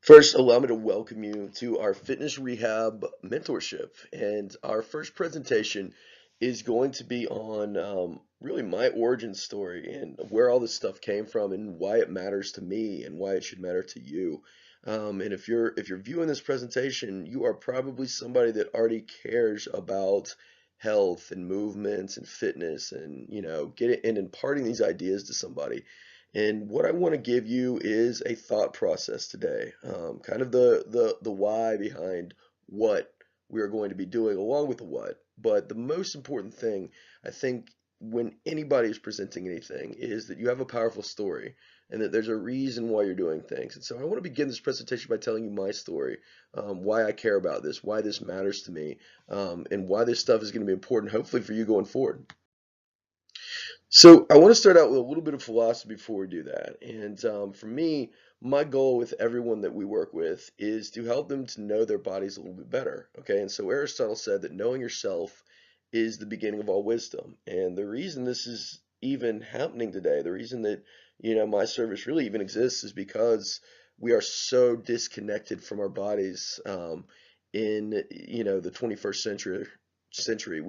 First, allow me to welcome you to our Fitness Rehab mentorship. And our first presentation is going to be on really my origin story and where all this stuff came from and why it matters to me and why it should matter to you. And if you're viewing this presentation, you are probably somebody that already cares about health and movements and fitness and get it and imparting these ideas to somebody. And what I want to give you is a thought process today, kind of the why behind what we are going to be doing, along with the what. But the most important thing, I think, when anybody is presenting anything, is that you have a powerful story and that there's a reason why you're doing things. And so I want to begin this presentation by telling you my story, why I care about this, why this matters to me, and why this stuff is going to be important, hopefully, for you going forward. So I want to start out with a little bit of philosophy before we do that. And for me, my goal with everyone that we work with is to help them to know their bodies a little bit better. Okay. And so Aristotle said that knowing yourself is the beginning of all wisdom. And the reason this is even happening today, the reason that, my service really even exists is because we are so disconnected from our bodies in, the 21st century.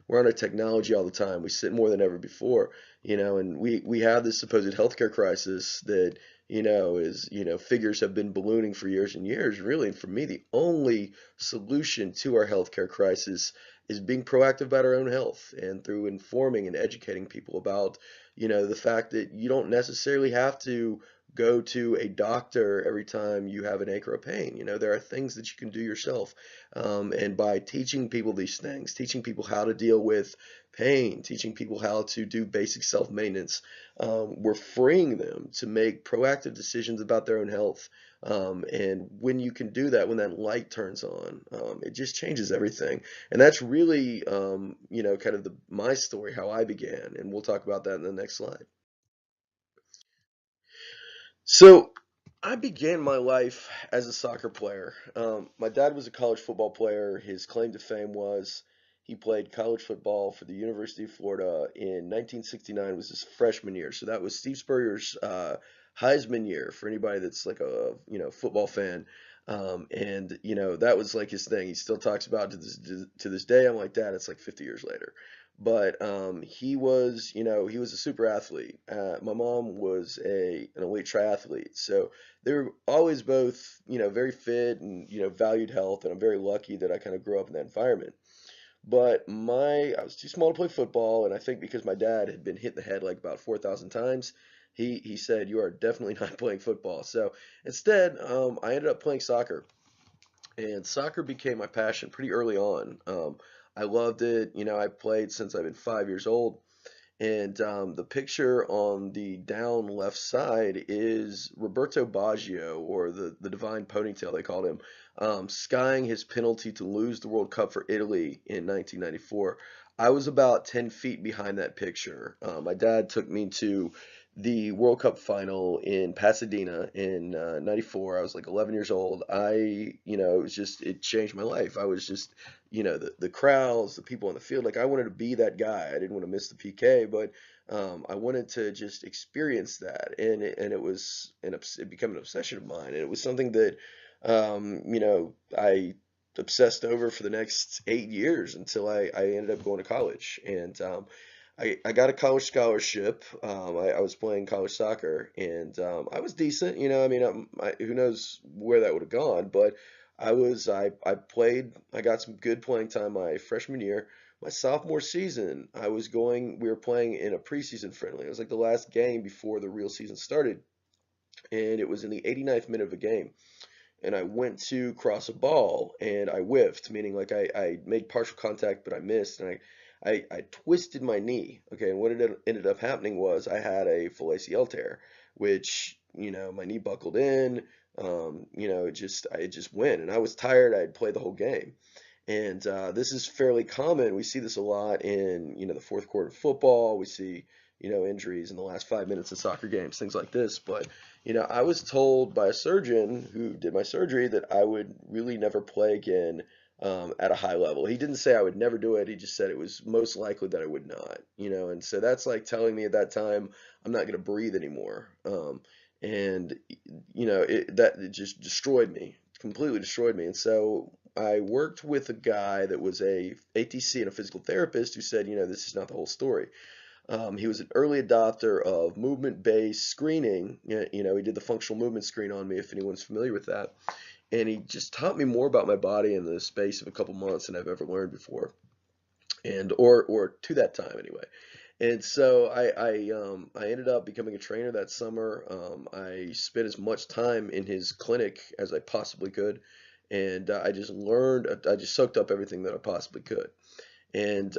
We're on our technology all the time. We sit more than ever before, and we have this supposed healthcare crisis that, is, figures have been ballooning for years and years, really. And for me, the only solution to our healthcare crisis is being proactive about our own health and through informing and educating people about, the fact that you don't necessarily have to go to a doctor every time you have an ache or a pain. There are things that you can do yourself. And by teaching people these things, teaching people how to deal with pain, teaching people how to do basic self-maintenance, we're freeing them to make proactive decisions about their own health. And when you can do that, when that light turns on, it just changes everything. And that's really, kind of my story, how I began. And we'll talk about that in the next slide. So I began my life as a soccer player. My dad was a college football player. His claim to fame was he played college football for the University of Florida in 1969 was his freshman year. So that was Steve Spurrier's Heisman year for anybody that's like a football fan. And that was like his thing. He still talks about it to this day. I'm like, Dad, it's like 50 years later. But he was a super athlete. My mom was an elite triathlete, so they were always both very fit and valued health. And I'm very lucky that I kind of grew up in that environment. But I was too small to play football, and I think because my dad had been hit in the head like about 4,000 times, he said, "You are definitely not playing football." So instead, I ended up playing soccer, and soccer became my passion pretty early on. I loved it. I played since I've been 5 years old. And the picture on the down left side is Roberto Baggio, or the Divine Ponytail, they called him, skying his penalty to lose the World Cup for Italy in 1994. I was about 10 feet behind that picture. My dad took me to the World Cup final in Pasadena in 94. I was like 11 years old. It changed my life. I was just, the crowds, the people on the field, like I wanted to be that guy. I didn't want to miss the PK, but I wanted to just experience that. It became an obsession of mine. And it was something that, I obsessed over for the next 8 years until I ended up going to college. And I got a college scholarship. I was playing college soccer, and I was decent. I mean, who knows where that would have gone, but I played. I got some good playing time my freshman year. My sophomore season, we were playing in a preseason friendly. It was like the last game before the real season started, and it was in the 89th minute of a game. And I went to cross a ball and I whiffed, meaning like I made partial contact, but I missed, and I twisted my knee. Okay, and what ended up happening was I had a full ACL tear, which my knee buckled in. It just went, and I was tired. I had played the whole game, and this is fairly common. We see this a lot in the fourth quarter of football. We see injuries in the last 5 minutes of soccer games, things like this. But I was told by a surgeon who did my surgery that I would really never play again at a high level. He didn't say I would never do it. He just said it was most likely that I would not. And so that's like telling me at that time I'm not going to breathe anymore. and it just destroyed me, completely destroyed me. And so I worked with a guy that was a ATC and a physical therapist who said, this is not the whole story. He was an early adopter of movement-based screening. He did the functional movement screen on me, if anyone's familiar with that. And he just taught me more about my body in the space of a couple months than I've ever learned before, and or to that time anyway. And so I ended up becoming a trainer that summer. I spent as much time in his clinic as I possibly could, and I just learned. I just soaked up everything that I possibly could. And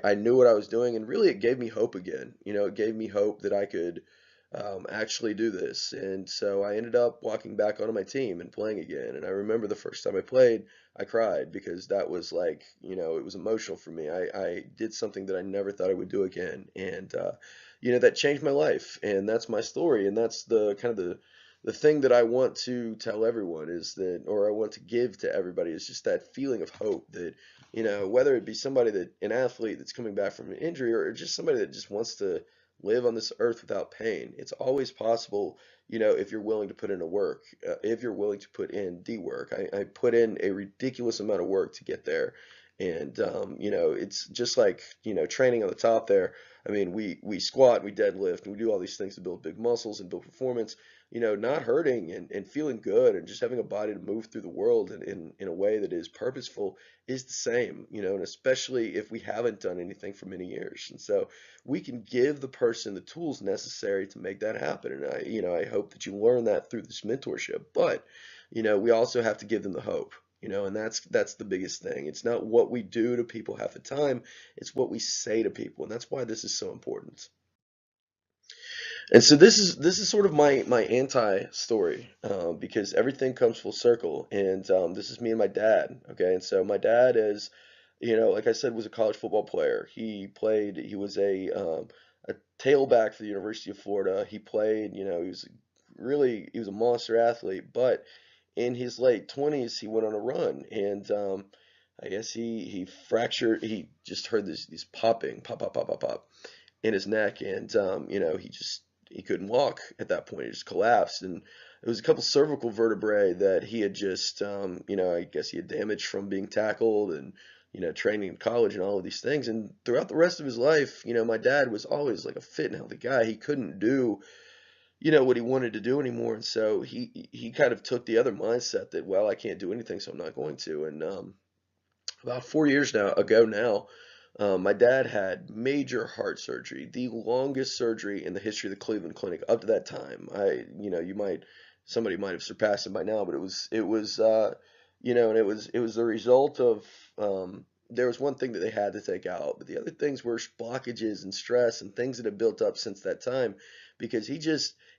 I knew what I was doing, and really it gave me hope again. It gave me hope that I could actually do this. And so I ended up walking back onto my team and playing again. And I remember the first time I played, I cried because that was like, it was emotional for me. I did something that I never thought I would do again. And that changed my life. And that's my story. And that's the kind of the thing that I want to tell everyone is that, or I want to give to everybody, is just that feeling of hope that, whether it be somebody an athlete that's coming back from an injury, or just somebody that just wants to live on this earth without pain. It's always possible, if you're willing to put in the work, if you're willing to put in the work. I put in a ridiculous amount of work to get there. And, it's just like, training on the top there. I mean, we squat, we deadlift, and we do all these things to build big muscles and build performance, not hurting and feeling good and just having a body to move through the world in a way that is purposeful is the same, and especially if we haven't done anything for many years. And so we can give the person the tools necessary to make that happen. And I hope that you learn that through this mentorship. But, we also have to give them the hope, and that's the biggest thing. It's not what we do to people half the time, it's what we say to people. And that's why this is so important. And so this is sort of my anti story, because everything comes full circle. And this is me and my dad. Okay, and so my dad is, like I said, was a college football player. He was a tailback for the University of Florida. He played, he was a monster athlete. But in his late 20s, he went on a run, and I guess he fractured. He just heard these popping, pop, pop, pop, pop, pop in his neck, and he couldn't walk at that point. He just collapsed, and it was a couple cervical vertebrae that he had just I guess he had damaged from being tackled and training in college and all of these things. And throughout the rest of his life, my dad was always like a fit and healthy guy. He couldn't do what he wanted to do anymore, and so he kind of took the other mindset that, well, I can't do anything, so I'm not going to. And about 4 years ago now, my dad had major heart surgery, the longest surgery in the history of the Cleveland Clinic up to that time. Somebody might have surpassed it by now, but and it was the result of, there was one thing that they had to take out, but the other things were blockages and stress and things that had built up since that time, because he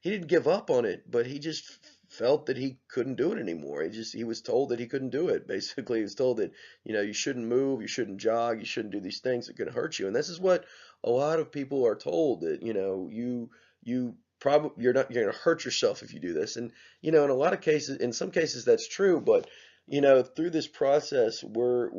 didn't give up on it, but he just felt that he couldn't do it anymore. He was told that he couldn't do it. Basically, he was told that, you shouldn't move, you shouldn't jog, you shouldn't do these things that can hurt you. And this is what a lot of people are told, that, you're going to hurt yourself if you do this. And, in some cases that's true, but, through this process, we're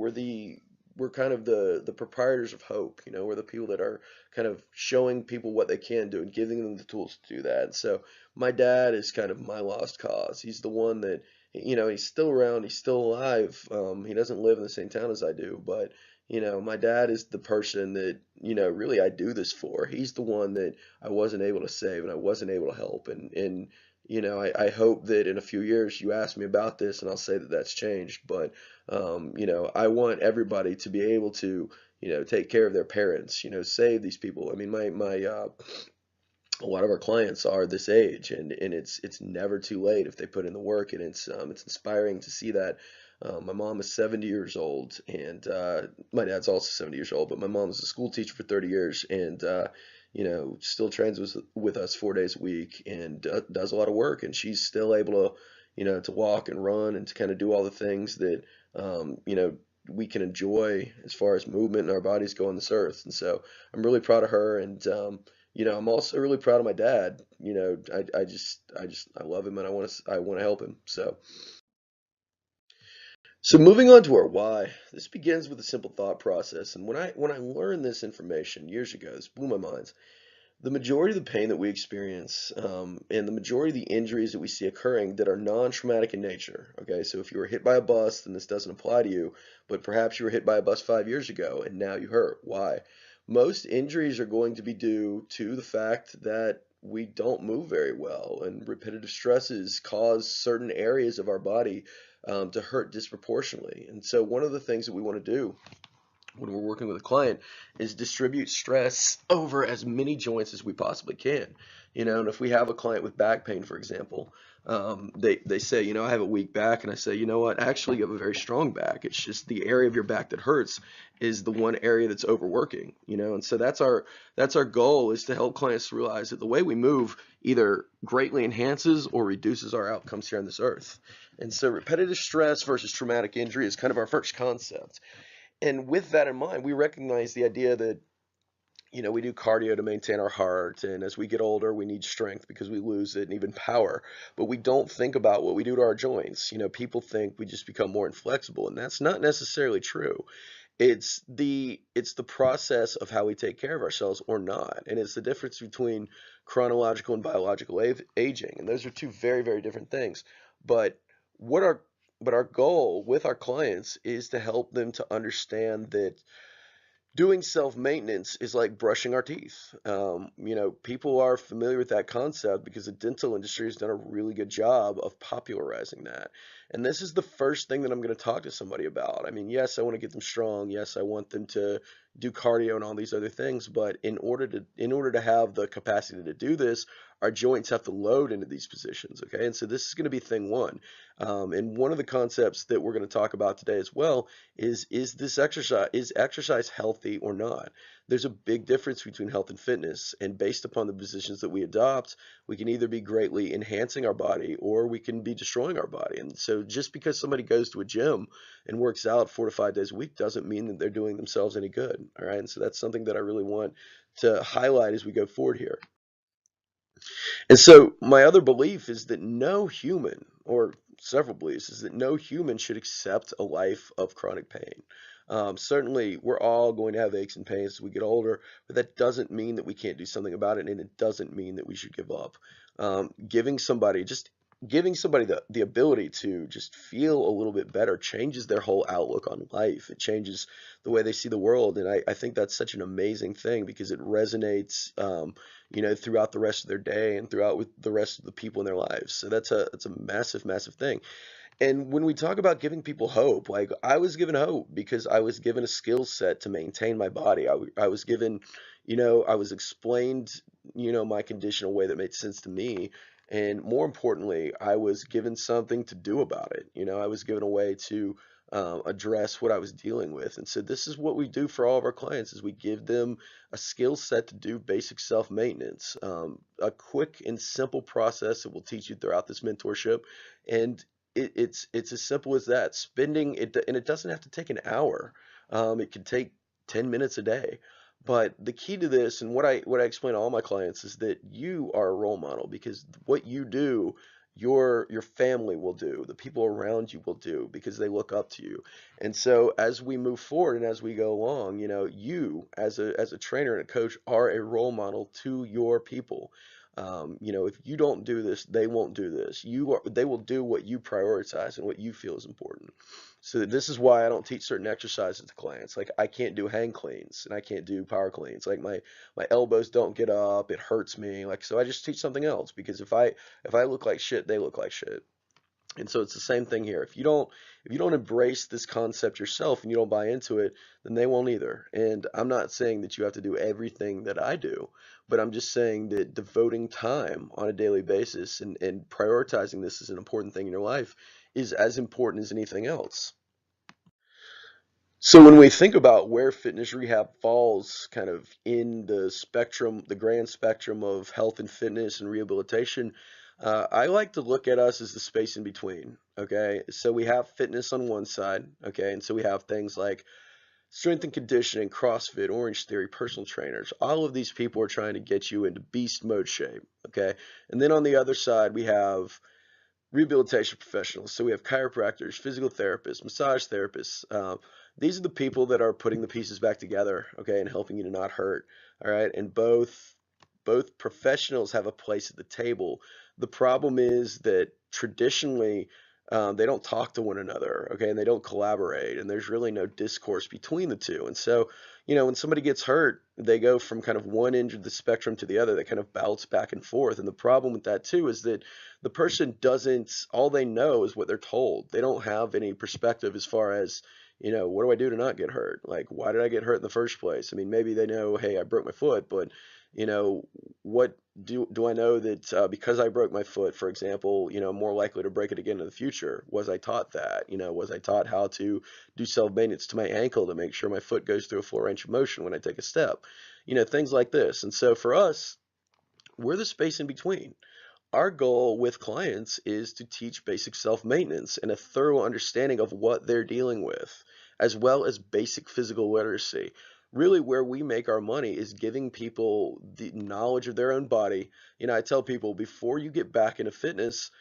kind of the proprietors of hope. We're the people that are kind of showing people what they can do and giving them the tools to do that. So my dad is kind of my lost cause. He's the one that, he's still around, he's still alive. He doesn't live in the same town as I do, but, my dad is the person that, really I do this for. He's the one that I wasn't able to save and I wasn't able to help. And I hope that in a few years you ask me about this and I'll say that that's changed. But, I want everybody to be able to, take care of their parents, save these people. I mean, a lot of our clients are this age, and it's never too late if they put in the work. And it's inspiring to see that. My mom is 70 years old, and my dad's also 70 years old, but my mom was a school teacher for 30 years, and still trains with us 4 days a week, and does a lot of work, and she's still able to, to walk and run and to kind of do all the things that we can enjoy as far as movement in our bodies go on this earth. And so I'm really proud of her, and I'm also really proud of my dad. I love him, and I want to help him. So moving on to our why, this begins with a simple thought process. And when I learned this information years ago, this blew my mind. The majority of the pain that we experience, and the majority of the injuries that we see occurring that are non-traumatic in nature. Okay, so if you were hit by a bus, then this doesn't apply to you, but perhaps you were hit by a bus 5 years ago and now you hurt. Why? Most injuries are going to be due to the fact that we don't move very well, and repetitive stresses cause certain areas of our body to hurt disproportionately. And so, one of the things that we want to do when we're working with a client is distribute stress over as many joints as we possibly can. And if we have a client with back pain, for example, they say, I have a weak back, and I say, you know what, actually you have a very strong back. It's just the area of your back that hurts is the one area that's overworking. And so that's our goal, is to help clients realize that the way we move either greatly enhances or reduces our outcomes here on this earth. And so repetitive stress versus traumatic injury is kind of our first concept. And with that in mind, we recognize the idea that, we do cardio to maintain our heart, and as we get older, we need strength because we lose it, and even power. But we don't think about what we do to our joints. People think we just become more inflexible, and that's not necessarily true. It's the process of how we take care of ourselves or not, and it's the difference between chronological and biological aging, and those are two very, very different things. But what our but our goal with our clients is to help them to understand that doing self-maintenance is like brushing our teeth. People are familiar with that concept because the dental industry has done a really good job of popularizing that. And this is the first thing that I'm going to talk to somebody about. I mean, yes, I want to get them strong. Yes, I want them to do cardio and all these other things. But in order to have the capacity to do this, our joints have to load into these positions. Okay, and so this is going to be thing one. And one of the concepts that we're going to talk about today as well is exercise healthy or not? There's a big difference between health and fitness, and based upon the positions that we adopt, we can either be greatly enhancing our body or we can be destroying our body. And so just because somebody goes to a gym and works out 4 to 5 days a week doesn't mean that they're doing themselves any good. All right. And so that's something that I really want to highlight as we go forward here. And so my other belief is that no human, or several beliefs, is that no human should accept a life of chronic pain. Certainly, we're all going to have aches and pains as we get older, but that doesn't mean that we can't do something about it, and it doesn't mean that we should give up. Giving somebody the ability to just feel a little bit better changes their whole outlook on life. It changes the way they see the world, and I think that's such an amazing thing because it resonates, throughout the rest of their day and throughout with the rest of the people in their lives. So that's a massive, massive thing. And when we talk about giving people hope, like I was given hope because I was given a skill set to maintain my body. I was given, I was explained, my condition in a way that made sense to me. And more importantly, I was given something to do about it. I was given a way to address what I was dealing with. And so this is what we do for all of our clients is we give them a skill set to do basic self-maintenance, a quick and simple process that we'll teach you throughout this mentorship. And it's as simple as that. Spending it, and it doesn't have to take an hour. It can take 10 minutes a day. But the key to this, and what I explain to all my clients, is that you are a role model because what you do, your family will do, the people around you will do because they look up to you. And so as we move forward and as we go along, you as a trainer and a coach are a role model to your people. If you don't do this, they won't do this. They will do what you prioritize and what you feel is important. So this is why I don't teach certain exercises to clients. Like I can't do hang cleans and I can't do power cleans. Like my elbows don't get up. It hurts me. Like so I just teach something else because if I look like shit, they look like shit. And so it's the same thing here. If you don't embrace this concept yourself and you don't buy into it, then they won't either. And I'm not saying that you have to do everything that I do, but I'm just saying that devoting time on a daily basis and prioritizing this as an important thing in your life is as important as anything else. So when we think about where fitness rehab falls kind of in the spectrum, the grand spectrum of health and fitness and rehabilitation, I like to look at us as the space in between. Okay, so we have fitness on one side. Okay, and so we have things like strength and conditioning, CrossFit, Orange Theory, personal trainers. All of these people are trying to get you into beast mode shape. Okay, and then on the other side we have rehabilitation professionals. So we have chiropractors, physical therapists, massage therapists. These are the people that are putting the pieces back together, okay, and helping you to not hurt. All right, and both. both professionals have a place at the table. The problem is that traditionally, they don't talk to one another, okay, and they don't collaborate, and there's really no discourse between the two. And so, when somebody gets hurt, they go from kind of one end of the spectrum to the other. They kind of bounce back and forth. And the problem with that too is that the person doesn't, all they know is what they're told. They don't have any perspective as far as, what do I do to not get hurt? Like, why did I get hurt in the first place? I mean, maybe they know, hey, I broke my foot, but you know, what do I know that because I broke my foot, for example, I'm more likely to break it again in the future? Was I taught that? Was I taught how to do self-maintenance to my ankle to make sure my foot goes through a full range of motion when I take a step? Things like this. And so for us, we're the space in between. Our goal with clients is to teach basic self-maintenance and a thorough understanding of what they're dealing with, as well as basic physical literacy. Really, where we make our money is giving people the knowledge of their own body. I tell people before you get back into fitness,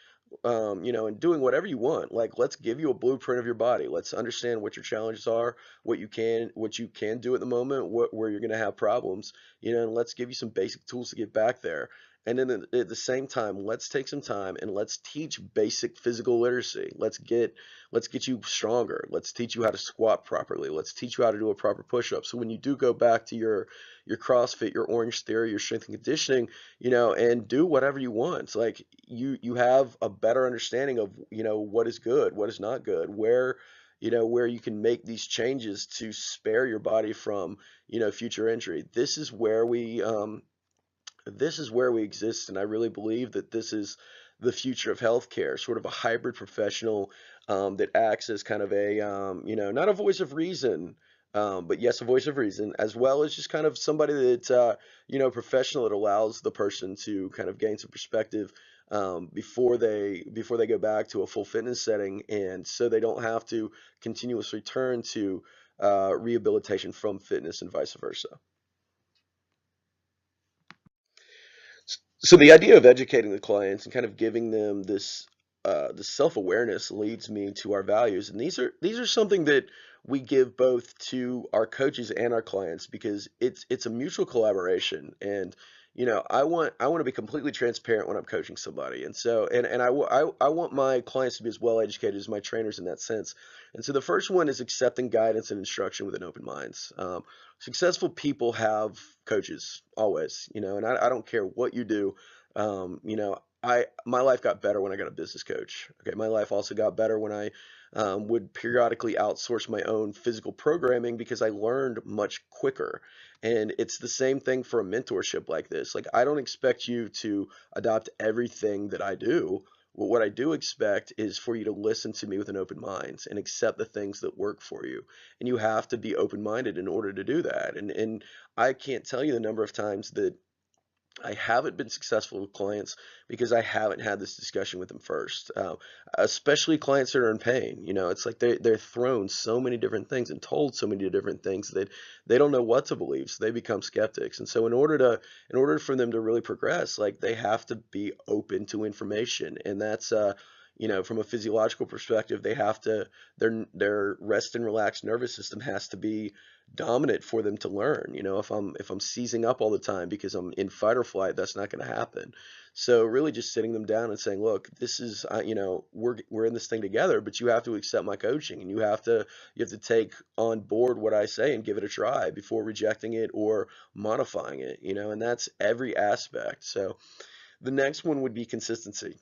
and doing whatever you want. Like, let's give you a blueprint of your body. Let's understand what your challenges are, what you can do at the moment, where you're going to have problems, and let's give you some basic tools to get back there. And then at the same time, let's take some time and let's teach basic physical literacy. Let's get you stronger. Let's teach you how to squat properly. Let's teach you how to do a proper push-up. So when you do go back to your CrossFit, your Orange Theory, your strength and conditioning, and do whatever you want. Like, you have a better understanding of, what is good, what is not good, where you can make these changes to spare your body from, future injury. This is where we exist, and I really believe that this is the future of healthcare, sort of a hybrid professional that acts as kind of a, not a voice of reason, but yes, a voice of reason, as well as just kind of somebody that, professional that allows the person to kind of gain some perspective before they go back to a full fitness setting, and so they don't have to continuously turn to rehabilitation from fitness and vice versa. So the idea of educating the clients and kind of giving them this self-awareness leads me to our values, and these are something that we give both to our coaches and our clients because it's a mutual collaboration. And I want to be completely transparent when I'm coaching somebody, and so I want my clients to be as well educated as my trainers in that sense. And so the first one is accepting guidance and instruction with an open mind. Successful people have coaches always, and I don't care what you do. My life got better when I got a business coach. Okay, my life also got better when I would periodically outsource my own physical programming because I learned much quicker. And it's the same thing for a mentorship like this. Like, I don't expect you to adopt everything that I do. Well, what I do expect is for you to listen to me with an open mind and accept the things that work for you. And you have to be open-minded in order to do that. And I can't tell you the number of times that I haven't been successful with clients because I haven't had this discussion with them first. Especially clients that are in pain. It's like they're thrown so many different things and told so many different things that they don't know what to believe, so they become skeptics. And so in order for them to really progress, like, they have to be open to information, and that's from a physiological perspective, they have to their rest and relaxed nervous system has to be dominant for them to learn. If I'm seizing up all the time because I'm in fight or flight, that's not going to happen. So really just sitting them down and saying, look, this is, we're in this thing together, but you have to accept my coaching, and you have to take on board what I say and give it a try before rejecting it or modifying it, and that's every aspect. So the next one would be consistency.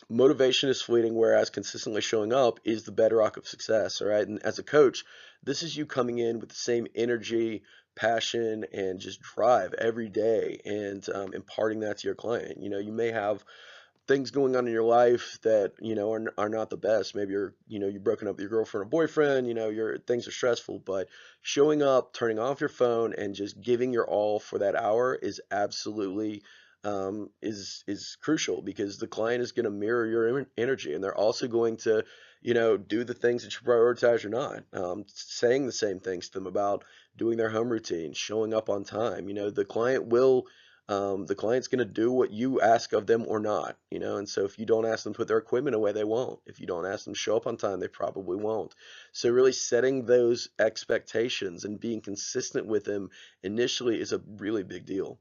Motivation is fleeting, whereas consistently showing up is the bedrock of success. All right. And as a coach, this is you coming in with the same energy, passion, and just drive every day and imparting that to your client. You may have things going on in your life that are not the best. Maybe you've broken up with your girlfriend or boyfriend. Your things are stressful, but showing up, turning off your phone, and just giving your all for that hour is absolutely is crucial, because the client is going to mirror your energy, and they're also going to do the things that you prioritize or not. Saying the same things to them about doing their home routine, showing up on time. The client's going to do what you ask of them or not, and so if you don't ask them to put their equipment away, they won't. If you don't ask them to show up on time, they probably won't. So really setting those expectations and being consistent with them initially is a really big deal.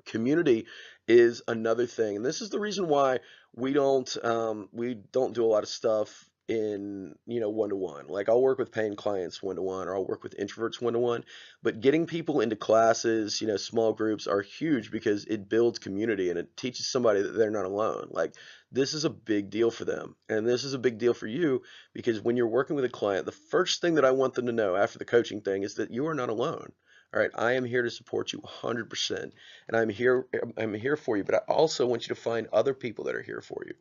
Community is another thing, and this is the reason why we don't do a lot of stuff in, one to one. Like, I'll work with paying clients one to one, or I'll work with introverts one to one. But getting people into classes, small groups are huge because it builds community and it teaches somebody that they're not alone. Like, this is a big deal for them, and this is a big deal for you, because when you're working with a client, the first thing that I want them to know after the coaching thing is that you are not alone. All right, I am here to support you 100%, and I'm here for you, but I also want you to find other people that are here for you.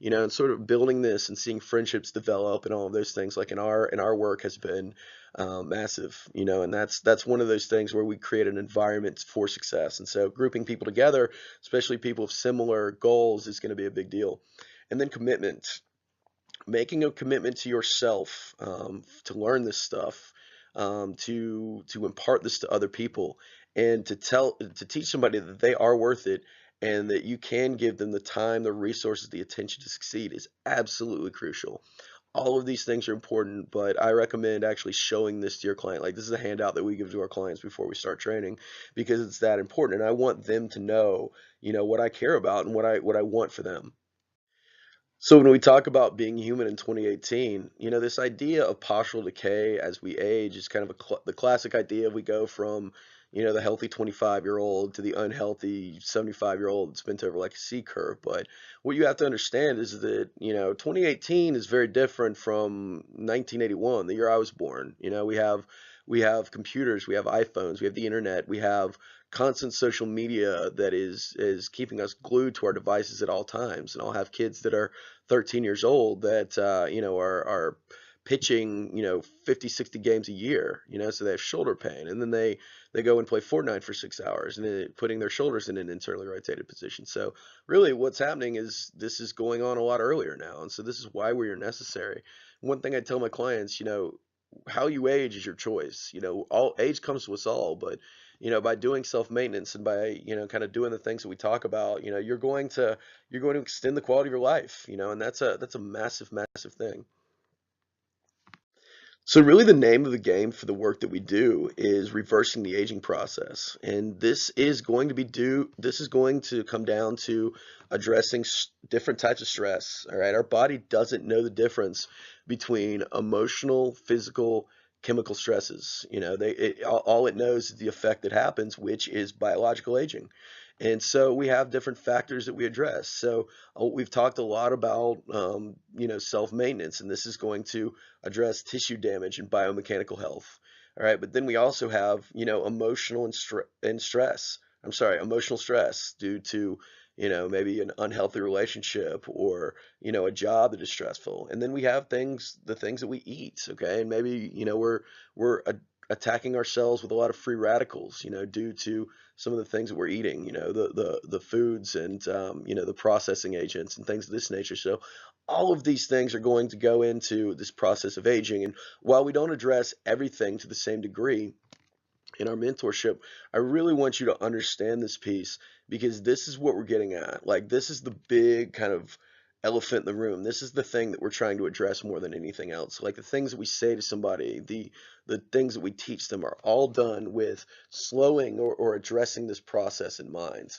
And sort of building this and seeing friendships develop and all of those things, like in our work, has been massive. And that's one of those things where we create an environment for success. And so grouping people together, especially people with similar goals, is going to be a big deal. And then commitment, making a commitment to yourself, to learn this stuff, to impart this to other people, and to teach somebody that they are worth it, and that you can give them the time, the resources, the attention to succeed, is absolutely crucial. All of these things are important, but I recommend actually showing this to your client. Like, this is a handout that we give to our clients before we start training, because it's that important, and I want them to know, what I care about and what I want for them. So when we talk about being human in 2018, this idea of postural decay as we age is kind of the classic idea. We go from, the healthy 25-year-old to the unhealthy 75-year-old. It's bent over like a C curve. But what you have to understand is that, 2018 is very different from 1981, the year I was born. We have computers, we have iPhones, we have the internet, we have constant social media that is keeping us glued to our devices at all times. And I'll have kids that are 13 years old that are pitching 50, 60 games a year, so they have shoulder pain, and then they go and play Fortnite for 6 hours, and then putting their shoulders in an internally rotated position. So really what's happening is this is going on a lot earlier now, and so this is why we are necessary. One thing I tell my clients, how you age is your choice. All age comes to us all, but by doing self-maintenance and by, kind of doing the things that we talk about, you're going to extend the quality of your life, and that's a massive, massive thing. So really the name of the game for the work that we do is reversing the aging process. And this is going to come down to addressing different types of stress. All right. Our body doesn't know the difference between emotional, physical, chemical stresses. All it knows is the effect that happens, which is biological aging. And so we have different factors that we address. So we've talked a lot about, self-maintenance, and this is going to address tissue damage and biomechanical health. All right, but then we also have, stress. I'm sorry, emotional stress due to, maybe an unhealthy relationship, or, a job that is stressful. And then we have the things that we eat, okay? And maybe, we're attacking ourselves with a lot of free radicals, due to some of the things that we're eating, the foods and, the processing agents and things of this nature. So all of these things are going to go into this process of aging. And while we don't address everything to the same degree in our mentorship, I really want you to understand this piece, because this is what we're getting at. Like, this is the big kind of elephant in the room. This is the thing that we're trying to address more than anything else. Like, the things that we say to somebody, the things that we teach them, are all done with slowing or addressing this process in mind.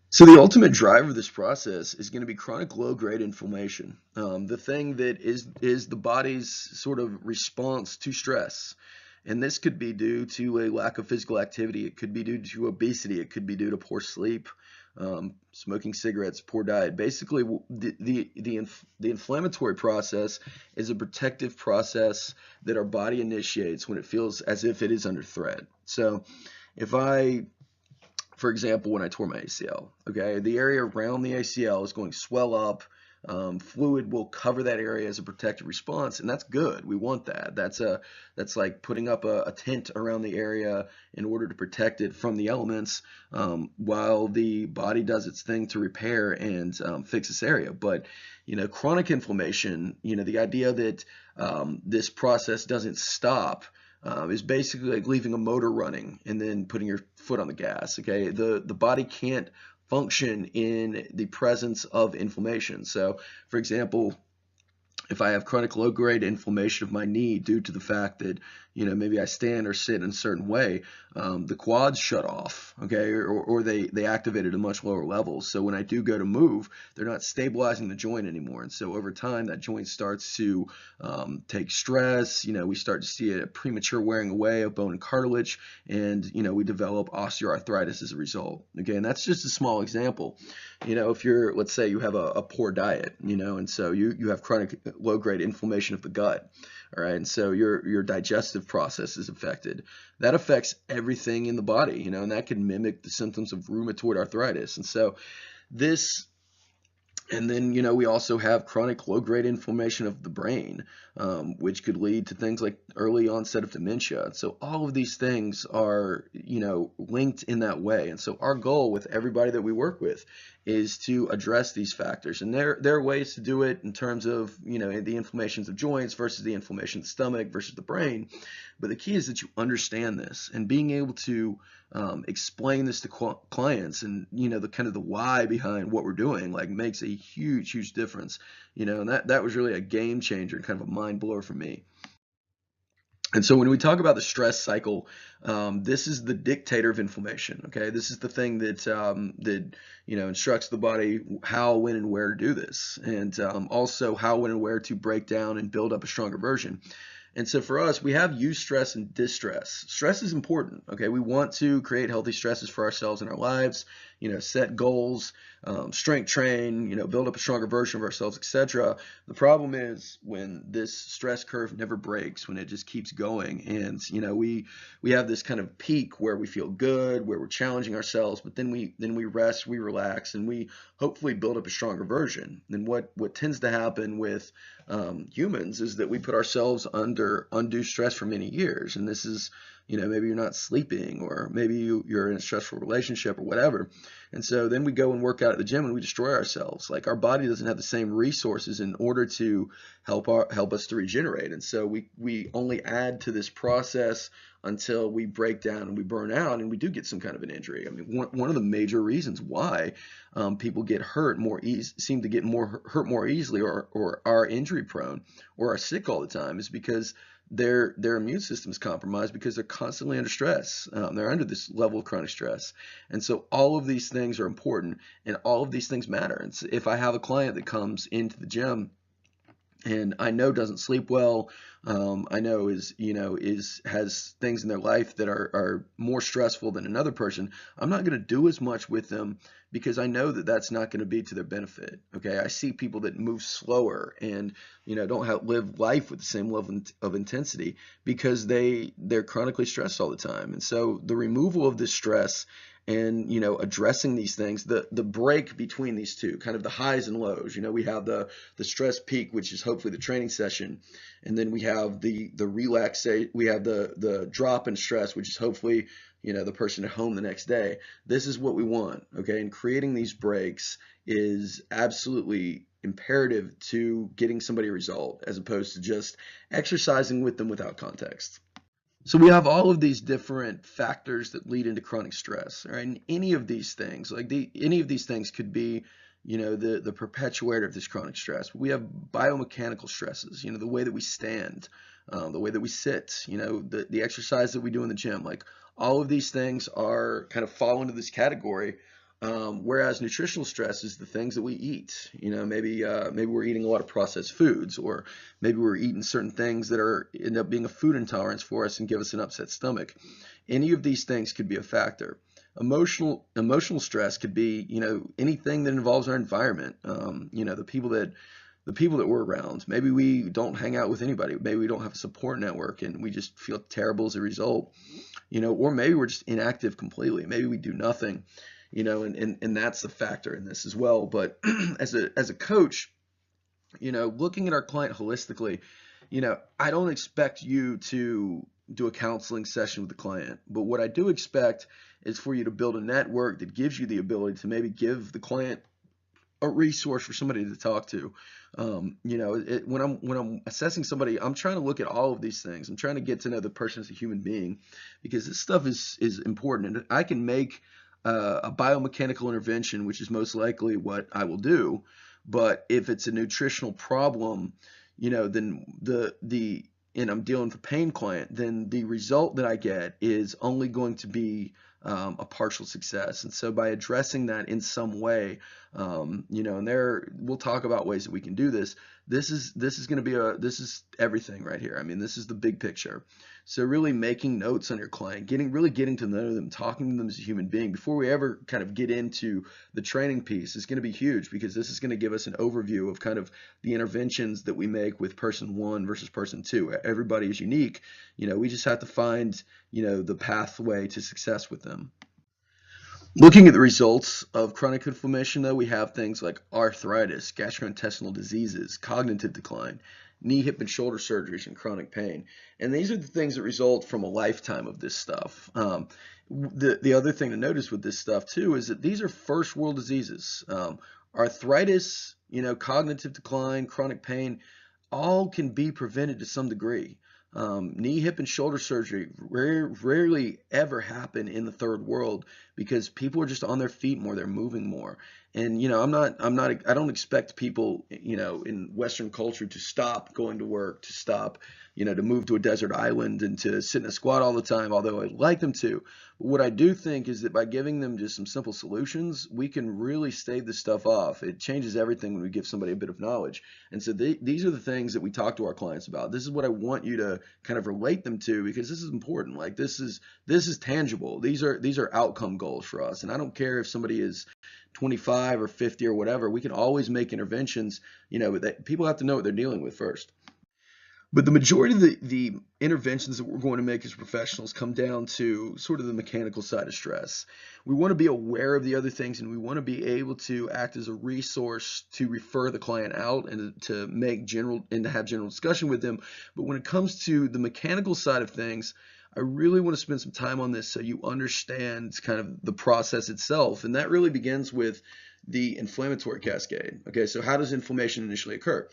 So the ultimate driver of this process is going to be chronic low-grade inflammation. The thing that is the body's sort of response to stress. And this could be due to a lack of physical activity. It could be due to obesity. It could be due to poor sleep, smoking cigarettes, poor diet. Basically, the inflammatory process is a protective process that our body initiates when it feels as if it is under threat. So if for example, when I tore my ACL, okay, the area around the ACL is going to swell up. Fluid will cover that area as a protective response, and that's good. We want that. That's like putting up a tent around the area in order to protect it from the elements, while the body does its thing to repair and fix this area. But chronic inflammation, the idea that this process doesn't stop, is basically like leaving a motor running and then putting your foot on the gas. Okay, the body can't function in the presence of inflammation. So, for example, if I have chronic low-grade inflammation of my knee due to the fact that, maybe I stand or sit in a certain way, the quads shut off, okay, or they activate at a much lower level. So when I do go to move, they're not stabilizing the joint anymore. And so over time, that joint starts to take stress. We start to see a premature wearing away of bone and cartilage, and, we develop osteoarthritis as a result. Okay, and that's just a small example. If let's say you have a poor diet, and so you have chronic low-grade inflammation of the gut, all right, and so your digestive process is affected. That affects everything in the body, and that can mimic the symptoms of rheumatoid arthritis. And so this and then, we also have chronic low-grade inflammation of the brain, which could lead to things like early onset of dementia. So all of these things are, linked in that way. And so our goal with everybody that we work with is to address these factors. And there are ways to do it in terms of, the inflammations of joints versus the inflammation of the stomach versus the brain. But the key is that you understand this, and being able to explain this to clients, and the kind of the why behind what we're doing, like, makes a huge difference. And that was really a game changer and kind of a mind blower for me. And so when we talk about the stress cycle, this is the dictator of inflammation. Okay, this is the thing that instructs the body how, when, and where to do this, and also how, when, and where to break down and build up a stronger version. And so for us, we have eustress and distress. Stress is important, okay? We want to create healthy stresses for ourselves in our lives, set goals, strength train, build up a stronger version of ourselves, etc. The problem is when this stress curve never breaks, when it just keeps going, and we have this kind of peak where we feel good, where we're challenging ourselves, but then we rest, we relax, and we hopefully build up a stronger version. And what tends to happen with humans is that we put ourselves under undue stress for many years. And this is, maybe you're not sleeping, or maybe you're in a stressful relationship or whatever. And so then we go and work out at the gym and we destroy ourselves. Like, our body doesn't have the same resources in order to help us to regenerate. And so we only add to this process until we break down and we burn out, and we do get some kind of an injury. I mean, one of the major reasons why people get hurt seem to get hurt more easily, or are injury prone, or are sick all the time, is because their immune system is compromised, because they're constantly under stress. They're under this level of chronic stress. And so all of these things are important, and all of these things matter. And so if I have a client that comes into the gym and I know doesn't sleep well, I know has things in their life that are more stressful than another person, I'm not going to do as much with them, because I know that that's not going to be to their benefit. Okay, I see people that move slower and don't live life with the same level of intensity, because they're chronically stressed all the time. And so the removal of this stress, and addressing these things, the break between these two, kind of the highs and lows. We have the stress peak, which is hopefully the training session, and then we have the relaxation, we have the drop in stress, which is hopefully the person at home the next day. This is what we want, okay? And creating these breaks is absolutely imperative to getting somebody a result, as opposed to just exercising with them without context. So we have all of these different factors that lead into chronic stress, right? And any of these things, any of these things could be, the perpetuator of this chronic stress. We have biomechanical stresses, the way that we stand, the way that we sit, the exercise that we do in the gym. Like, all of these things are kind of fall into this category. Whereas nutritional stress is the things that we eat. Maybe we're eating a lot of processed foods, or maybe we're eating certain things that end up being a food intolerance for us and give us an upset stomach. Any of these things could be a factor. Emotional stress could be, anything that involves our environment. The people that we're around. Maybe we don't hang out with anybody. Maybe we don't have a support network, and we just feel terrible as a result. Or maybe we're just inactive completely. Maybe we do nothing. And that's a factor in this as well. But as a coach, looking at our client holistically, I don't expect you to do a counseling session with the client, but what I do expect is for you to build a network that gives you the ability to maybe give the client a resource for somebody to talk to. When I'm assessing somebody, I'm trying to look at all of these things. I'm trying to get to know the person as a human being, because this stuff is important. And I can make a biomechanical intervention, which is most likely what I will do. But if it's a nutritional problem, then and I'm dealing with a pain client, then the result that I get is only going to be a partial success. And so by addressing that in some way, and we'll talk about ways that we can do this. This is going to be this is everything right here. I mean, this is the big picture. So really making notes on your client, getting to know them, talking to them as a human being before we ever kind of get into the training piece is going to be huge, because this is going to give us an overview of kind of the interventions that we make with person one versus person two. Everybody is unique. We just have to find, the pathway to success with them. Looking at the results of chronic inflammation, though, we have things like arthritis, gastrointestinal diseases, cognitive decline, knee, hip, and shoulder surgeries, and chronic pain. And these are the things that result from a lifetime of this stuff. The other thing to notice with this stuff, too, is that these are first world diseases. Arthritis, cognitive decline, chronic pain, all can be prevented to some degree. Knee, hip, and shoulder surgery rarely ever happen in the third world, because people are just on their feet more, they're moving more. And I don't expect people, in Western culture to stop going to work, to stop, to move to a desert island and to sit in a squat all the time, although I'd like them to. But what I do think is that by giving them just some simple solutions, we can really stave this stuff off. It changes everything when we give somebody a bit of knowledge. And so these are the things that we talk to our clients about. This is what I want you to kind of relate them to, because this is important. Like this is tangible. These are outcome goals for us. And I don't care if somebody is 25 or 50 or whatever. We can always make interventions, but people have to know what they're dealing with first. But the majority of the interventions that we're going to make as professionals come down to sort of the mechanical side of stress. We want to be aware of the other things, and we want to be able to act as a resource to refer the client out and to have general discussion with them. But when it comes to the mechanical side of things, I really want to spend some time on this so you understand kind of the process itself. And that really begins with the inflammatory cascade. Okay, so how does inflammation initially occur?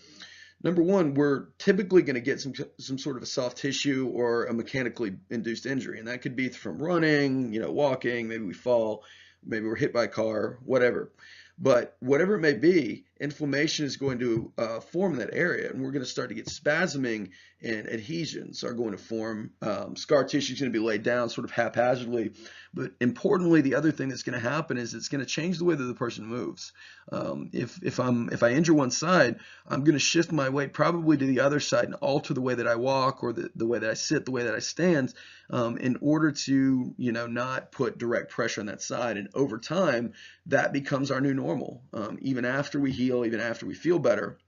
Number one, we're typically going to get some sort of a soft tissue or a mechanically induced injury, and that could be from running, walking, maybe we fall, maybe we're hit by a car, whatever. But whatever it may be, inflammation is going to form in that area, and we're going to start to get spasming, and adhesions are going to form. Scar tissue is going to be laid down sort of haphazardly. But importantly, the other thing that's going to happen is it's going to change the way that the person moves. If I injure one side, I'm going to shift my weight probably to the other side and alter the way that I walk, or the way that I sit, the way that I stand, in order to not put direct pressure on that side. And over time, that becomes our new normal. Even after we heal, even after we feel better.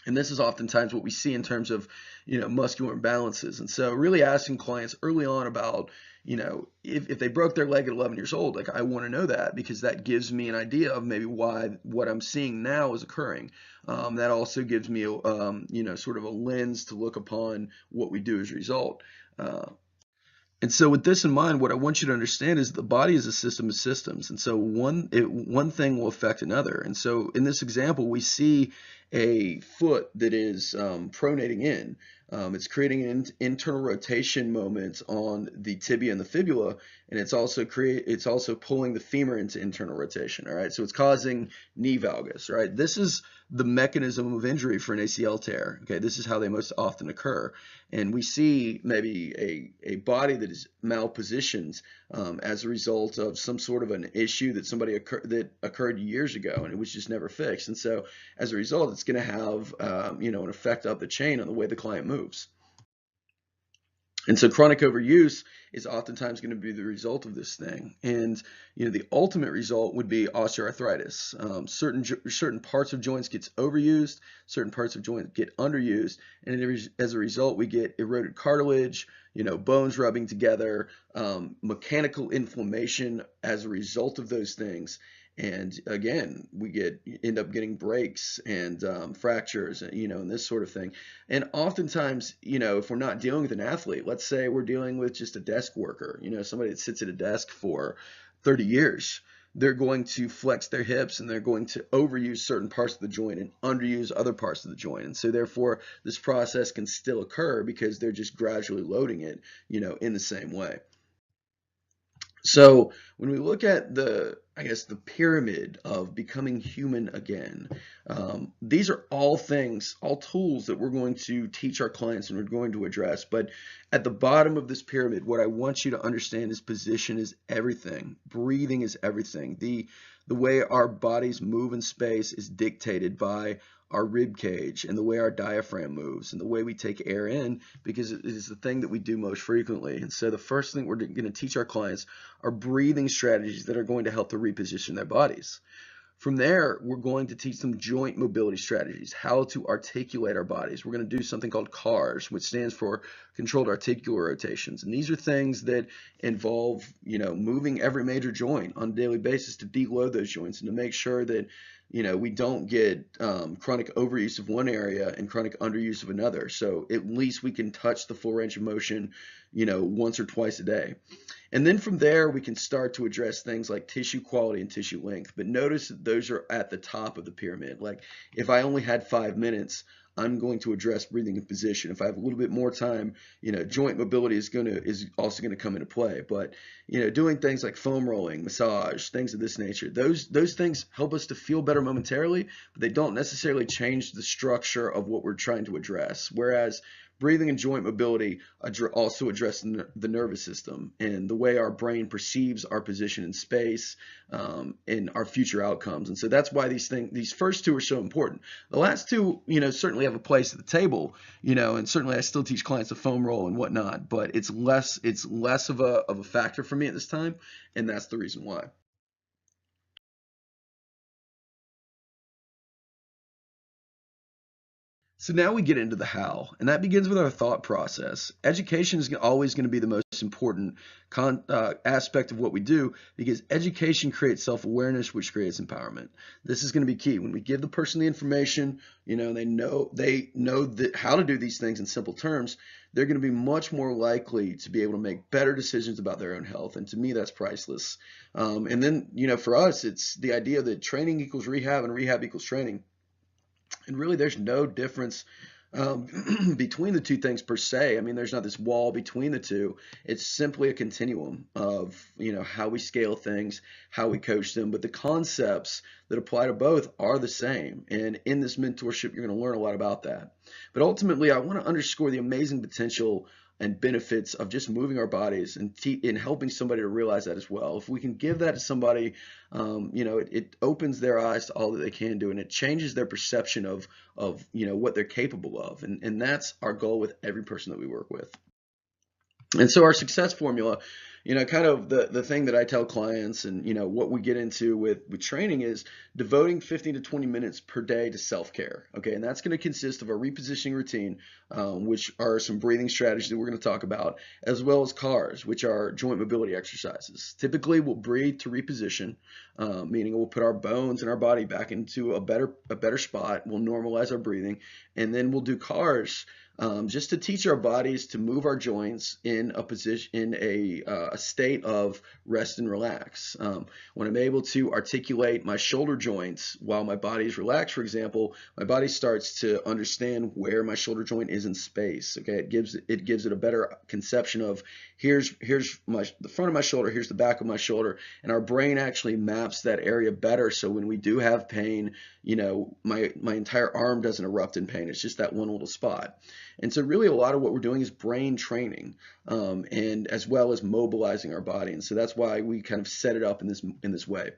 And this is oftentimes what we see in terms of, muscular imbalances. And so really asking clients early on about, if they broke their leg at 11 years old, like I want to know that, because that gives me an idea of maybe why what I'm seeing now is occurring. That also gives me, sort of a lens to look upon what we do as a result. And so with this in mind, what I want you to understand is the body is a system of systems. And so one thing will affect another. And so in this example, we see a foot that is pronating in. It's creating an internal rotation moment on the tibia and the fibula, and it's also pulling the femur into internal rotation. All right, so it's causing knee valgus. Right, this is the mechanism of injury for an ACL tear. Okay, this is how they most often occur, and we see maybe a body that is malpositioned as a result of some sort of an issue that occurred years ago, and it was just never fixed. And so as a result, it's going to have an effect up the chain on the way the client moves. And so chronic overuse is oftentimes going to be the result of this thing. And the ultimate result would be osteoarthritis. Certain parts of joints get overused, certain parts of joints get underused, and as a result, we get eroded cartilage, bones rubbing together, mechanical inflammation as a result of those things. And again, we end up getting breaks and fractures, and this sort of thing. And oftentimes, if we're not dealing with an athlete, let's say we're dealing with just a desk worker, somebody that sits at a desk for 30 years, they're going to flex their hips and they're going to overuse certain parts of the joint and underuse other parts of the joint. And so therefore, this process can still occur because they're just gradually loading it, in the same way. So when we look at I guess, the pyramid of becoming human again, these are all things, all tools that we're going to teach our clients and we're going to address. But at the bottom of this pyramid, what I want you to understand is position is everything. Breathing is everything. The way our bodies move in space is dictated by our rib cage and the way our diaphragm moves and the way we take air in, because it is the thing that we do most frequently. And so the first thing we're going to teach our clients are breathing strategies that are going to help to reposition their bodies. From there, we're going to teach them joint mobility strategies, how to articulate our bodies. We're going to do something called CARS, which stands for controlled articular rotations. And these are things that involve, moving every major joint on a daily basis to deload those joints and to make sure that, we don't get chronic overuse of one area and chronic underuse of another. So at least we can touch the full range of motion, once or twice a day. And then from there, we can start to address things like tissue quality and tissue length. But notice that those are at the top of the pyramid. Like if I only had 5 minutes, I'm going to address breathing in position. If I have a little bit more time, joint mobility is also going to come into play. But doing things like foam rolling, massage, things of this nature, those things help us to feel better momentarily, but they don't necessarily change the structure of what we're trying to address. Whereas breathing and joint mobility also address the nervous system and the way our brain perceives our position in space, and our future outcomes. And so that's why these first two are so important. The last two, certainly have a place at the table, and certainly I still teach clients to foam roll and whatnot, but it's less of a factor for me at this time, and that's the reason why. So now we get into the how, and that begins with our thought process. Education is always going to be the most important aspect of what we do, because education creates self-awareness, which creates empowerment. This is going to be key. When we give the person the information, they know that how to do these things in simple terms, they're going to be much more likely to be able to make better decisions about their own health. And to me, that's priceless. And then, for us, it's the idea that training equals rehab and rehab equals training. And really, there's no difference between the two things per se. I mean, there's not this wall between the two. It's simply a continuum of, how we scale things, how we coach them. But the concepts that apply to both are the same. And in this mentorship, you're going to learn a lot about that. But ultimately, I want to underscore the amazing potential and benefits of just moving our bodies and helping somebody to realize that as well. If we can give that to somebody, it opens their eyes to all that they can do, and it changes their perception of what they're capable of, and that's our goal with every person that we work with. And so our success formula, kind of the thing that I tell clients, and what we get into with training is devoting 15 to 20 minutes per day to self-care. Okay, and that's going to consist of a repositioning routine, which are some breathing strategies that we're going to talk about, as well as CARs, which are joint mobility exercises. Typically, we'll breathe to reposition, meaning we'll put our bones and our body back into a better spot. We'll normalize our breathing, and then we'll do CARs, just to teach our bodies to move our joints in a position, in a state of rest and relax. When I'm able to articulate my shoulder joints while my body is relaxed, for example, my body starts to understand where my shoulder joint is in space. Okay, it gives it a better conception of here's the front of my shoulder, here's the back of my shoulder, and our brain actually maps that area better. So when we do have pain, my entire arm doesn't erupt in pain. It's just that one little spot. And so really a lot of what we're doing is brain training, and as well as mobilizing our body. And so that's why we kind of set it up in this way.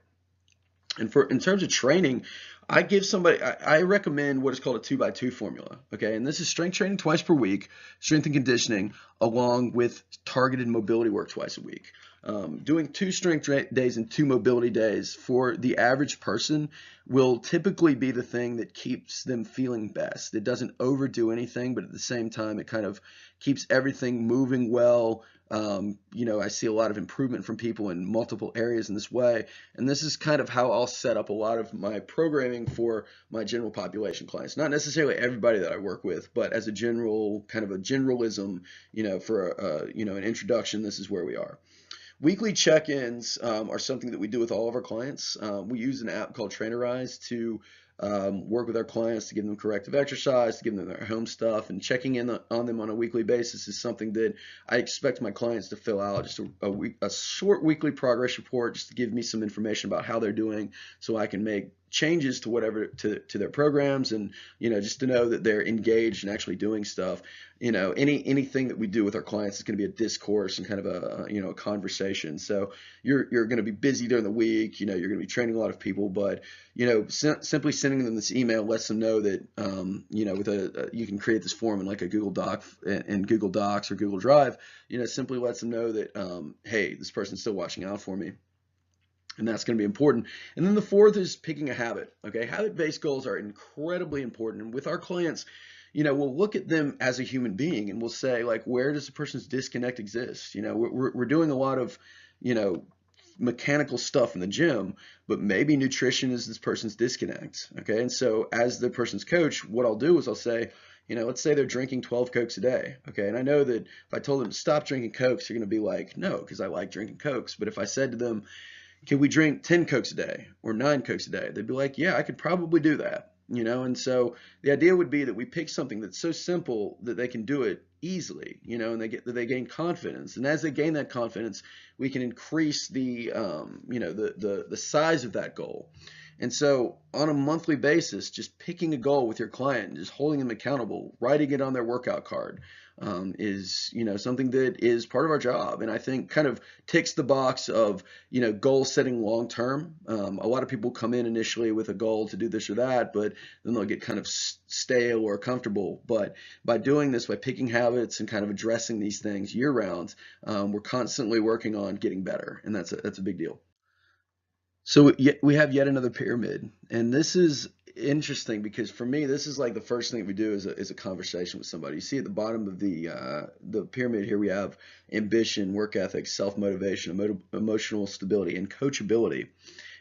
And in terms of training, I recommend what is called a 2x2 formula. Okay, and this is strength training twice per week, strength and conditioning, along with targeted mobility work twice a week. Doing 2 strength days and 2 mobility days for the average person will typically be the thing that keeps them feeling best. It doesn't overdo anything, but at the same time, it kind of keeps everything moving well. I see a lot of improvement from people in multiple areas in this way. And this is kind of how I'll set up a lot of my programming for my general population clients. Not necessarily everybody that I work with, but as a general, kind of a generalism, for an introduction, this is where we are. Weekly check-ins are something that we do with all of our clients. We use an app called Trainerize to work with our clients to give them corrective exercise, to give them their home stuff, and checking in on them on a weekly basis is something that I expect my clients to fill out, just a short weekly progress report, just to give me some information about how they're doing, so I can make changes to whatever to their programs, and just to know that they're engaged and actually doing stuff. Anything that we do with our clients is going to be a discourse and kind of a conversation. So you're going to be busy during the week. You're going to be training a lot of people, but simply sending them this email lets them know that with you can create this form in like a Google Doc in Google Docs or Google Drive. Simply lets them know that hey, this person's still watching out for me. And that's going to be important. And then the fourth is picking a habit. Okay, habit-based goals are incredibly important. And with our clients, we'll look at them as a human being and we'll say, like, where does the person's disconnect exist? We're doing a lot of, mechanical stuff in the gym, but maybe nutrition is this person's disconnect. Okay, and so as the person's coach, what I'll do is I'll say, let's say they're drinking 12 Cokes a day. Okay, and I know that if I told them to stop drinking Cokes, they're going to be like, no, because I like drinking Cokes. But if I said to them, can we drink 10 Cokes a day or 9 Cokes a day? They'd be like, yeah, I could probably do that. And so the idea would be that we pick something that's so simple that they can do it easily, and they gain confidence. And as they gain that confidence, we can increase the size of that goal. And so on a monthly basis, just picking a goal with your client and just holding them accountable, writing it on their workout card, is something that is part of our job, and I think kind of ticks the box of goal setting long term. A lot of people come in initially with a goal to do this or that, but then they'll get kind of stale or comfortable. But by doing this, by picking habits and kind of addressing these things year round, we're constantly working on getting better, and that's a big deal. So we have yet another pyramid, and this is interesting because for me, this is like the first thing we do is a conversation with somebody. You see at the bottom of the pyramid here, we have ambition, work ethic, self-motivation, emotional stability, and coachability.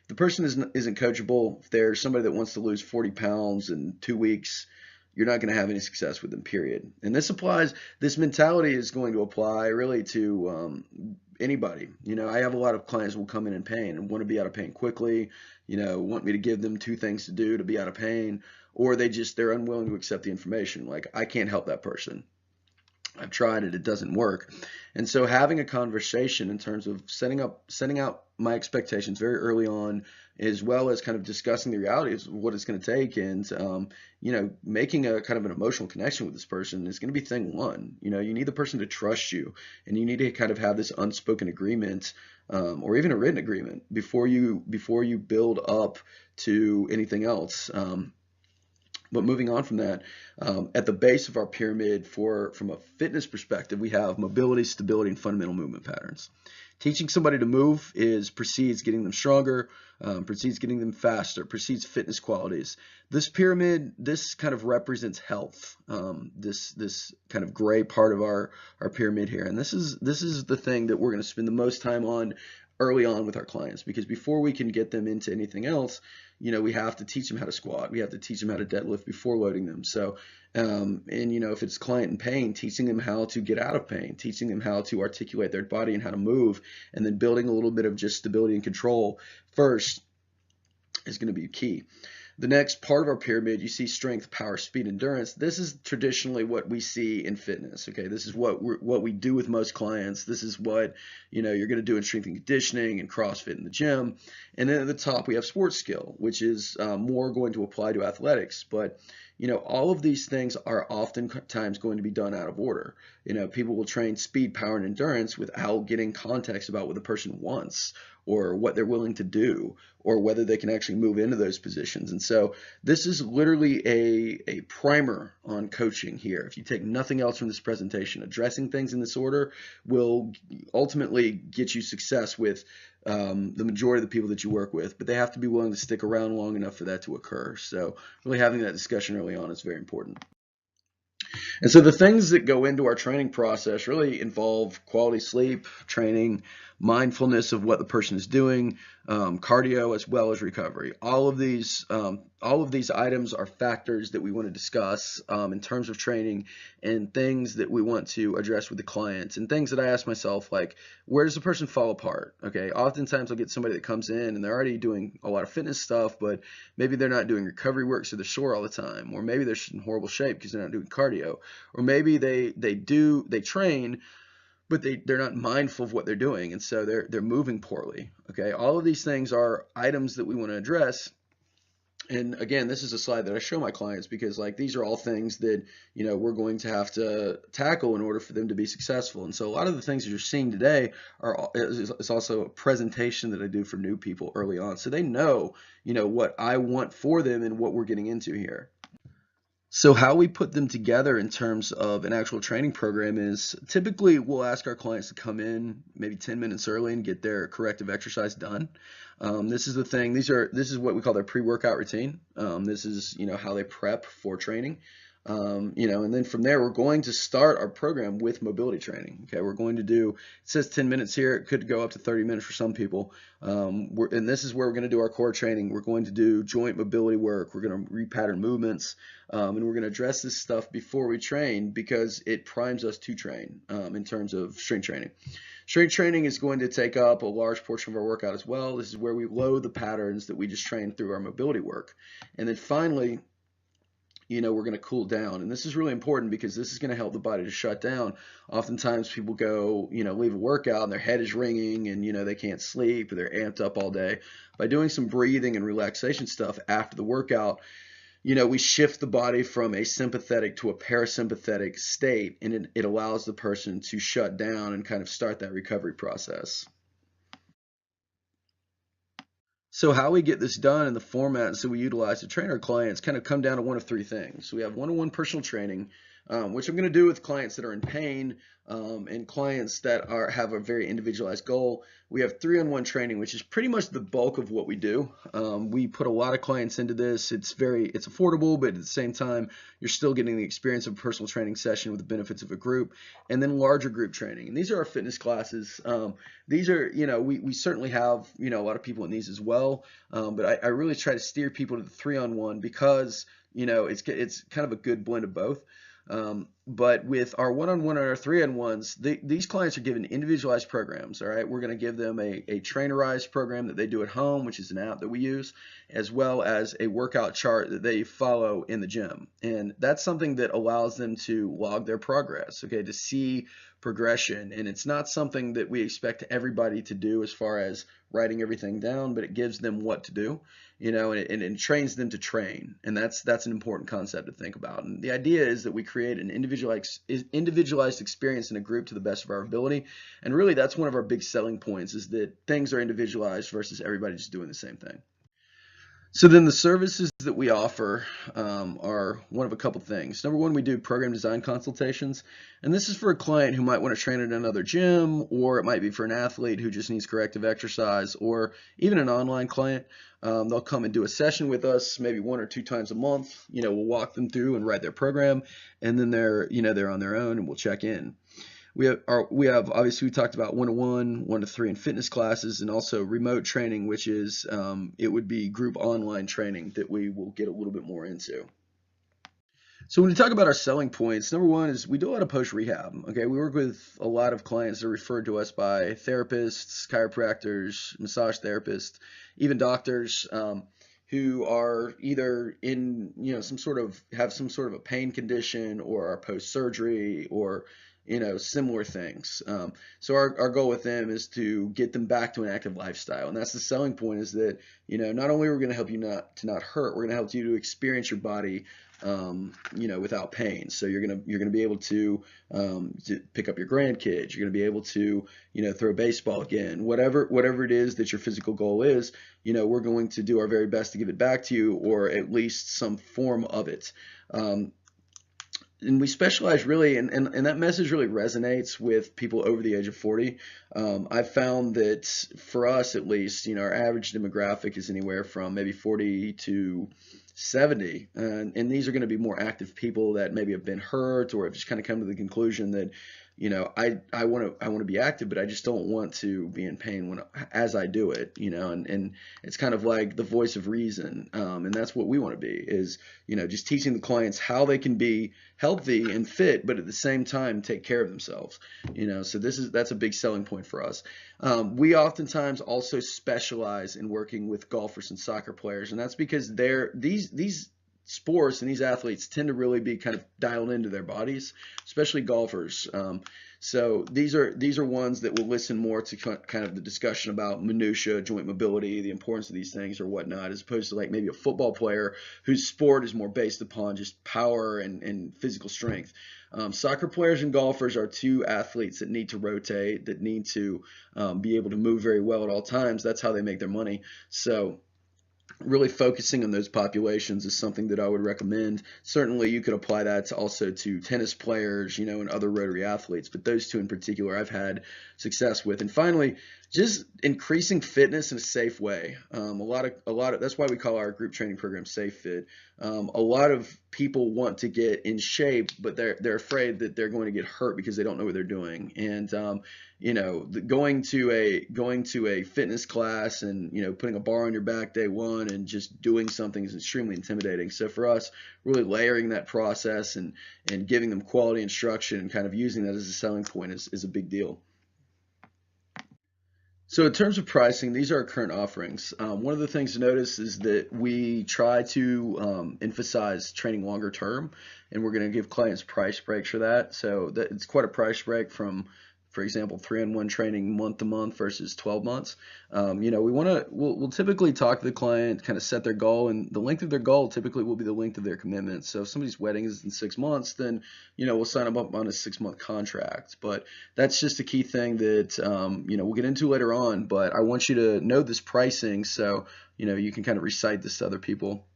If the person isn't coachable, if they're somebody that wants to lose 40 pounds in 2 weeks, you're not going to have any success with them, period. And this mentality is going to apply really to anybody. I have a lot of clients who will come in pain and want to be out of pain quickly, want me to give them 2 things to do to be out of pain, or they're unwilling to accept the information. Like, I can't help that person. I've tried it, it doesn't work. And so having a conversation in terms of setting out my expectations very early on, as well as kind of discussing the realities of what it's going to take, and making a kind of an emotional connection with this person is going to be thing one. You need the person to trust you, and you need to kind of have this unspoken agreement, or even a written agreement before you build up to anything else. But moving on from that, at the base of our pyramid, from a fitness perspective, we have mobility, stability, and fundamental movement patterns. Teaching somebody to move precedes getting them stronger, precedes getting them faster, precedes fitness qualities. This pyramid, this kind of represents health. This kind of gray part of our pyramid here, and this is the thing that we're going to spend the most time on early on with our clients, because before we can get them into anything else, we have to teach them how to squat. We have to teach them how to deadlift before loading them. So, if it's client in pain, teaching them how to get out of pain, teaching them how to articulate their body and how to move, and then building a little bit of just stability and control first is going to be key. The next part of our pyramid, you see strength, power, speed, endurance. This is traditionally what we see in fitness. Okay, this is what we do with most clients. This is what you're going to do in strength and conditioning and CrossFit in the gym. And then at the top we have sports skill, which is more going to apply to athletics. But all of these things are oftentimes going to be done out of order. People will train speed, power, and endurance without getting context about what the person wants, or what they're willing to do, or whether they can actually move into those positions. And so this is literally a primer on coaching here. If you take nothing else from this presentation, addressing things in this order will ultimately get you success with the majority of the people that you work with, but they have to be willing to stick around long enough for that to occur. So really having that discussion early on is very important. And so the things that go into our training process really involve quality sleep, training, mindfulness of what the person is doing, cardio, as well as recovery. All of these items are factors that we want to discuss in terms of training, and things that we want to address with the clients, and things that I ask myself, like, where does the person fall apart? Okay, oftentimes I'll get somebody that comes in and they're already doing a lot of fitness stuff, but maybe they're not doing recovery work, so they're sore all the time, or maybe they're in horrible shape because they're not doing cardio, or maybe they train, but they're not mindful of what they're doing, and so they're moving poorly. Okay, all of these things are items that we want to address. And again, this is a slide that I show my clients because, like, these are all things that, we're going to have to tackle in order for them to be successful. And so a lot of the things that you're seeing today is also a presentation that I do for new people early on, so they know, what I want for them and what we're getting into here. So how we put them together in terms of an actual training program is, typically we'll ask our clients to come in maybe 10 minutes early and get their corrective exercise done. This is the thing. This is what we call their pre-workout routine. This is, how they prep for training. And then from there, we're going to start our program with mobility training. Okay, we're going to do, it says 10 minutes here. It could go up to 30 minutes for some people. And this is where we're going to do our core training. We're going to do joint mobility work. We're going to repattern movements. And we're going to address this stuff before we train because it primes us to train in terms of strength training. Strength training is going to take up a large portion of our workout as well. This is where we load the patterns that we just trained through our mobility work. And then finally, we're going to cool down. And this is really important because this is going to help the body to shut down. Oftentimes people go, leave a workout and their head is ringing and, they can't sleep, or they're amped up all day. By doing some breathing and relaxation stuff after the workout, we shift the body from a sympathetic to a parasympathetic state, and it allows the person to shut down and kind of start that recovery process. So how we get this done in the format that we utilize to train our clients kind of come down to one of three things. We have one-on-one personal training, which I'm going to do with clients that are in pain, and clients that have a very individualized goal. We have three-on-one training, which is pretty much the bulk of what we do. We put a lot of clients into this. It's affordable, but at the same time, you're still getting the experience of a personal training session with the benefits of a group, and then larger group training. And these are our fitness classes. These are, we certainly have, a lot of people in these as well. But I really try to steer people to the three-on-one because, it's kind of a good blend of both. But with our one-on-one and our three-on-ones, these clients are given individualized programs. All right, we're going to give them a trainerized program that they do at home, which is an app that we use, as well as a workout chart that they follow in the gym. And that's something that allows them to log their progress, okay, to see progression. And it's not something that we expect everybody to do as far as writing everything down, but it gives them what to do, and it trains them to train. And that's an important concept to think about. And the idea is that we create an individualized experience in a group to the best of our ability. And really, that's one of our big selling points, is that things are individualized versus everybody just doing the same thing. So then the services that we offer are one of a couple things. Number one, we do program design consultations. And this is for a client who might want to train at another gym, or it might be for an athlete who just needs corrective exercise, or even an online client. They'll come and do a session with us maybe 1 or 2 times a month. We'll walk them through and write their program, and then they're on their own, and we'll check in. We have obviously, we talked about 1-to-1, 1-to-3 in fitness classes, and also remote training, which is it would be group online training that we will get a little bit more into. So when we talk about our selling points, number one is we do a lot of post-rehab. Okay, we work with a lot of clients that are referred to us by therapists, chiropractors, massage therapists, even doctors, who are either in have some sort of a pain condition, or are post-surgery, or similar things. So our goal with them is to get them back to an active lifestyle. And that's the selling point, is that, not only are we going to help you not hurt, we're going to help you to experience your body, without pain. So you're gonna be able to pick up your grandkids. You're gonna be able to, throw a baseball again. Whatever it is that your physical goal is, we're going to do our very best to give it back to you, or at least some form of it. And we specialize really, and that message really resonates with people over the age of 40. I've found that for us, at least, our average demographic is anywhere from maybe 40 to 70. And these are going to be more active people that maybe have been hurt or have just kind of come to the conclusion that, I want to be active, but I just don't want to be in pain as I do it, and it's kind of like the voice of reason. And that's what we want to be, is, just teaching the clients how they can be healthy and fit, but at the same time take care of themselves. So that's a big selling point for us. We oftentimes also specialize in working with golfers and soccer players, and that's because these sports and these athletes tend to really be kind of dialed into their bodies, especially golfers. So these are ones that will listen more to kind of the discussion about minutia, joint mobility, the importance of these things or whatnot, as opposed to like maybe a football player whose sport is more based upon just power and physical strength. Soccer players and golfers are two athletes that need to rotate, that need to be able to move very well at all times. That's how they make their money. So really focusing on those populations is something that I would recommend. Certainly you could apply that also to tennis players, and other rotary athletes, but those two in particular I've had success with. And finally, just increasing fitness in a safe way. A lot of that's why we call our group training program Safe Fit. A lot of people want to get in shape, but they're afraid that they're going to get hurt because they don't know what they're doing. And going to a fitness class and putting a bar on your back day one and just doing something is extremely intimidating. So for us, really layering that process and giving them quality instruction and kind of using that as a selling point is a big deal. So in terms of pricing, these are our current offerings. One of the things to notice is that we try to emphasize training longer term, and we're going to give clients price breaks for that. So that it's quite a price break from, for example, 3-on-1 training month to month versus 12 months. We'll typically talk to the client, kind of set their goal, and the length of their goal typically will be the length of their commitment. So if somebody's wedding is in 6 months, then we'll sign them up on a 6-month contract. But that's just a key thing that we'll get into later on. But I want you to know this pricing so you can kind of recite this to other people.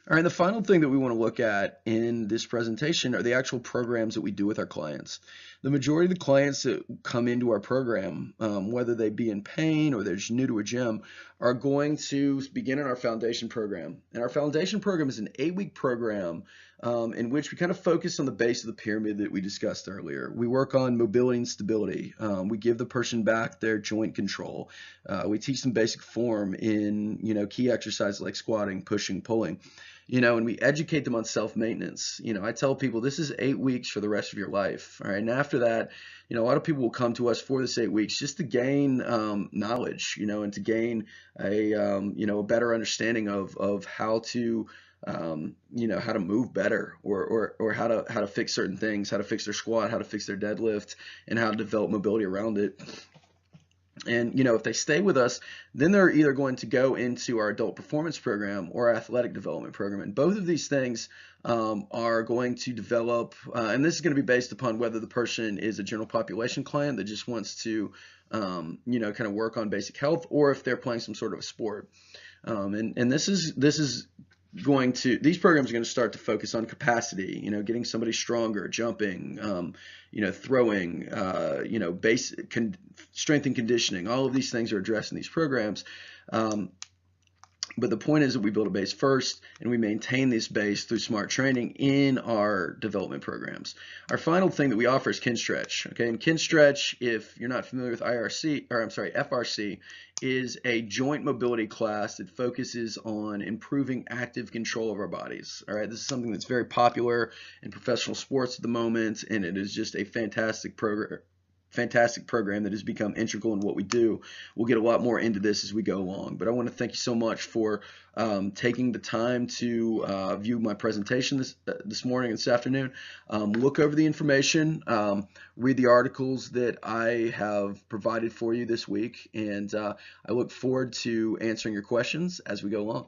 All right, the final thing that we want to look at in this presentation are the actual programs that we do with our clients. The majority of the clients that come into our program, whether they be in pain or they're just new to a gym, are going to begin in our foundation program. And our foundation program is an 8-week program in which we kind of focus on the base of the pyramid that we discussed earlier. We work on mobility and stability. We give the person back their joint control. We teach them basic form in key exercises like squatting, pushing, pulling. And we educate them on self-maintenance. I tell people this is 8 weeks for the rest of your life. All right. And after that, a lot of people will come to us for this 8 weeks just to gain knowledge, and to gain a better understanding of how to how to move better or how to fix certain things, how to fix their squat, how to fix their deadlift, and how to develop mobility around it. And if they stay with us, then they're either going to go into our adult performance program or our athletic development program. And both of these things are going to develop, and this is going to be based upon whether the person is a general population client that just wants to, kind of work on basic health, or if they're playing some sort of a sport. And this is these programs are going to start to focus on capacity, getting somebody stronger, jumping, throwing, strength and conditioning. All of these things are addressed in these programs. But the point is that we build a base first, and we maintain this base through smart training in our development programs. Our final thing that we offer is Kin Stretch. Okay, and Kin Stretch, if you're not familiar with FRC, is a joint mobility class that focuses on improving active control of our bodies. All right, this is something that's very popular in professional sports at the moment, and it is just a fantastic program that has become integral in what we do. We'll get a lot more into this as we go along, but I want to thank you so much for taking the time to view my presentation this morning and this afternoon. Look over the information, read the articles that I have provided for you this week, and I look forward to answering your questions as we go along.